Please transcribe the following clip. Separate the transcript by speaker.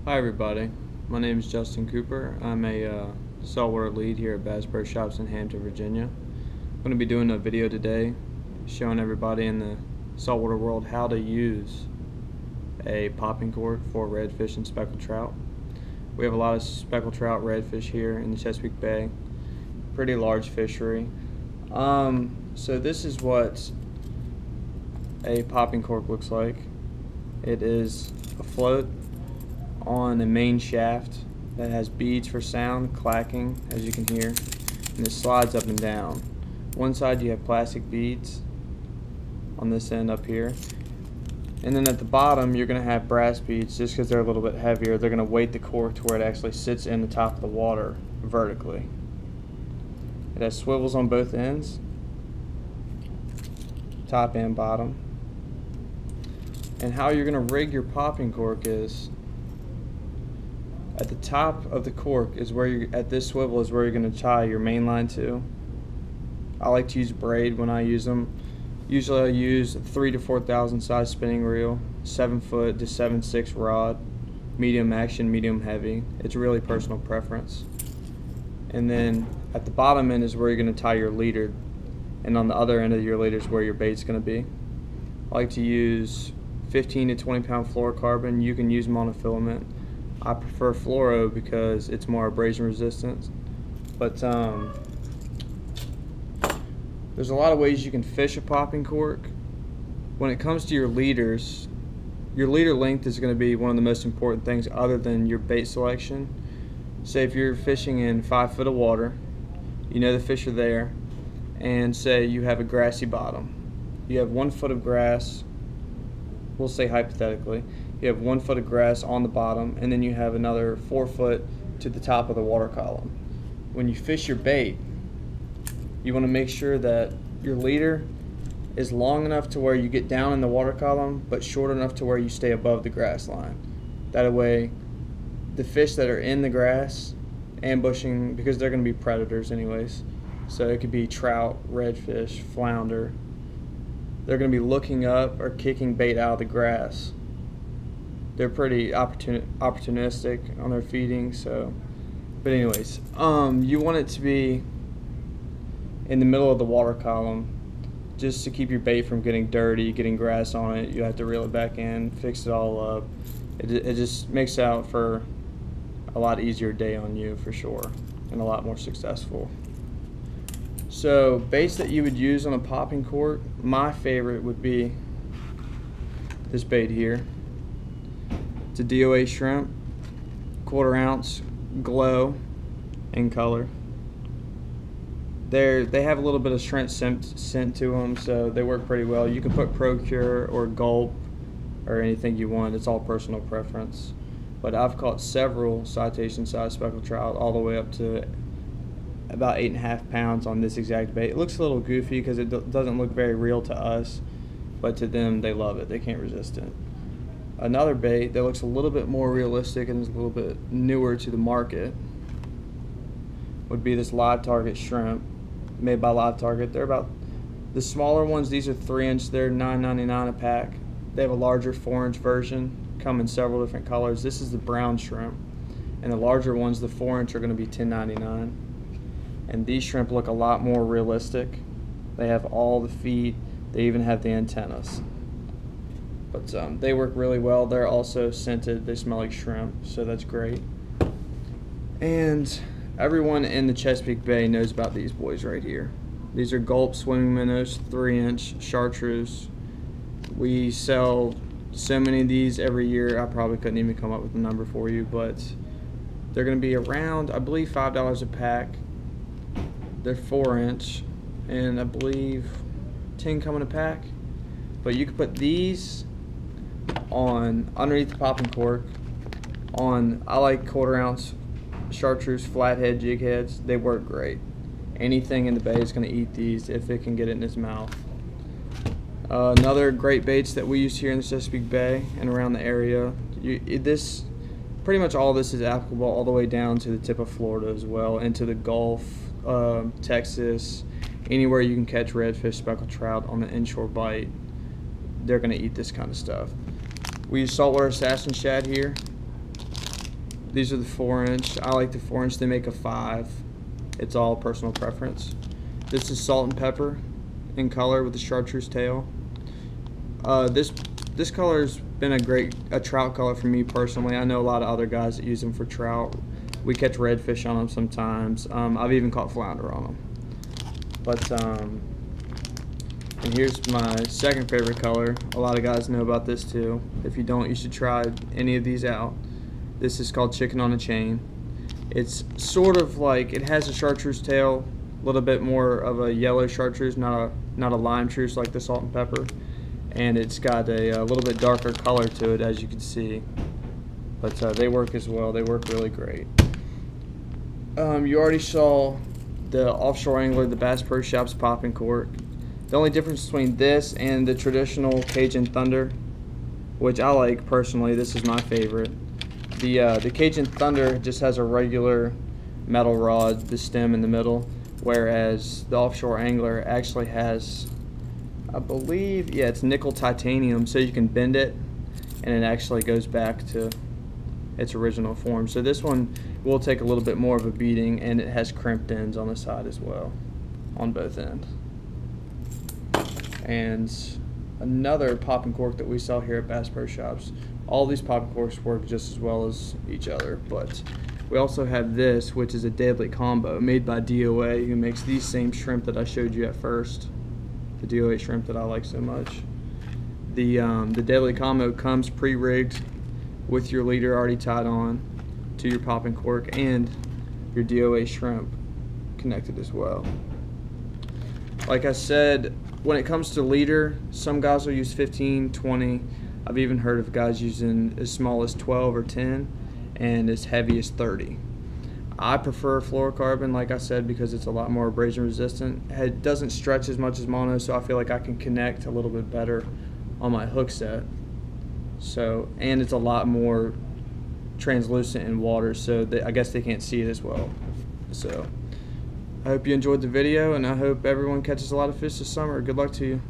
Speaker 1: Hi everybody, my name is Justin Cooper. I'm a saltwater lead here at Bass Pro Shops in Hampton, Virginia. I'm going to be doing a video today showing everybody in the saltwater world how to use a popping cork for redfish and speckled trout. We have a lot of speckled trout, redfish here in the Chesapeake Bay. Pretty large fishery. So this is what a popping cork looks like. It is a float on a main shaft that has beads for sound, clacking, as you can hear, and it slides up and down. One side you have plastic beads on this end up here, and then at the bottom you're going to have brass beads. Just because they're a little bit heavier, they're going to weight the cork to where it actually sits in the top of the water vertically. It has swivels on both ends, top and bottom. And how you're going to rig your popping cork is at the top of the cork is where you at this swivel is where you're going to tie your main line to. I like to use braid when I use them. Usually I use a 3 to 4,000 size spinning reel, 7 foot to 7/6 rod, medium action, medium heavy. It's really personal preference. And then at the bottom end is where you're going to tie your leader, and on the other end of your leader is where your bait's going to be. I like to use 15 to 20 pound fluorocarbon. You can use monofilament. I prefer fluoro because it's more abrasion resistant. But there's a lot of ways you can fish a popping cork. When it comes to your leaders, your leader length is going to be one of the most important things other than your bait selection. Say if you're fishing in 5 foot of water, you know the fish are there, and say you have a grassy bottom. You have 1 foot of grass, we'll say hypothetically, you have 1 foot of grass on the bottom, and then you have another 4 foot to the top of the water column. When you fish your bait, you want to make sure that your leader is long enough to where you get down in the water column, but short enough to where you stay above the grass line. That way, the fish that are in the grass ambushing, because they're going to be predators anyways, so it could be trout, redfish, flounder, they're going to be looking up or kicking bait out of the grass. They're pretty opportunistic on their feeding. So, but anyways, you want it to be in the middle of the water column, just to keep your bait from getting dirty, getting grass on it. You have to reel it back in, fix it all up. It just makes out for a lot easier day on you for sure, and a lot more successful. So baits that you would use on a popping cork, my favorite would be this bait here. It's a DOA shrimp, 1/4 ounce, glow in color. They have a little bit of shrimp scent to them, so they work pretty well. You can put Procure or Gulp or anything you want. It's all personal preference. But I've caught several citation size speckled trout all the way up to about 8.5 pounds on this exact bait. It looks a little goofy because it doesn't look very real to us, but to them they love it. They can't resist it. Another bait that looks a little bit more realistic and is a little bit newer to the market would be this Live Target shrimp, made by Live Target. They're about the smaller ones. These are 3-inch. They're $9.99 a pack. They have a larger 4-inch version, come in several different colors. This is the brown shrimp, and the larger ones, the 4-inch, are going to be $10.99. And these shrimp look a lot more realistic. They have all the feet. They even have the antennas. But they work really well. They're also scented. They smell like shrimp, so that's great. And everyone in the Chesapeake Bay knows about these boys right here. These are Gulp swimming minnows, 3-inch chartreuse. We sell so many of these every year. I probably couldn't even come up with a number for you, but they're going to be around, I believe, $5 a pack. They're 4-inch, and I believe 10 come in a pack. But you can put these on underneath the popping cork on, I like 1/4 ounce chartreuse flathead jig heads. They work great. Anything in the bay is going to eat these if it can get it in its mouth. Another great baits that we use here in the Chesapeake Bay and around the area, pretty much all this is applicable all the way down to the tip of Florida as well, into the Gulf, Texas, anywhere you can catch redfish, speckled trout on the inshore bite. They're going to eat this kind of stuff. We use saltwater assassin shad here. These are the 4-inch. I like the 4-inch. They make a 5. It's all personal preference. This is salt and pepper in color with the chartreuse tail. This color's been a trout color for me personally. I know a lot of other guys that use them for trout. We catch redfish on them sometimes. I've even caught flounder on them. But and here's my second favorite color. A lot of guys know about this too. If you don't, you should try any of these out. This is called chicken on a chain. It's sort of like, it has a chartreuse tail, a little bit more of a yellow chartreuse, not a lime chartreuse like the salt and pepper. And it's got a little bit darker color to it, as you can see. But they work as well. They work really great. You already saw the offshore angler, the Bass Pro Shops popping cork. The only difference between this and the traditional Cajun Thunder, which I like personally, this is my favorite. The Cajun Thunder just has a regular metal rod, the stem in the middle, whereas the offshore angler actually has, I believe, yeah, it's nickel titanium, so you can bend it and it actually goes back to its original form. So this one will take a little bit more of a beating, and it has crimped ends on the side as well, on both ends. And another popping cork that we sell here at Bass Pro Shops. All these popping corks work just as well as each other, but we also have this, which is a deadly combo made by DOA, who makes these same shrimp that I showed you at first, the DOA shrimp that I like so much. The deadly combo comes pre-rigged with your leader already tied on to your popping cork and your DOA shrimp connected as well. Like I said, when it comes to leader, some guys will use 15, 20. I've even heard of guys using as small as 12 or 10 and as heavy as 30. I prefer fluorocarbon, like I said, because it's a lot more abrasion resistant. It doesn't stretch as much as mono, so I feel like I can connect a little bit better on my hook set. So, and it's a lot more translucent in water, so I guess they can't see it as well. So I hope you enjoyed the video, and I hope everyone catches a lot of fish this summer. Good luck to you.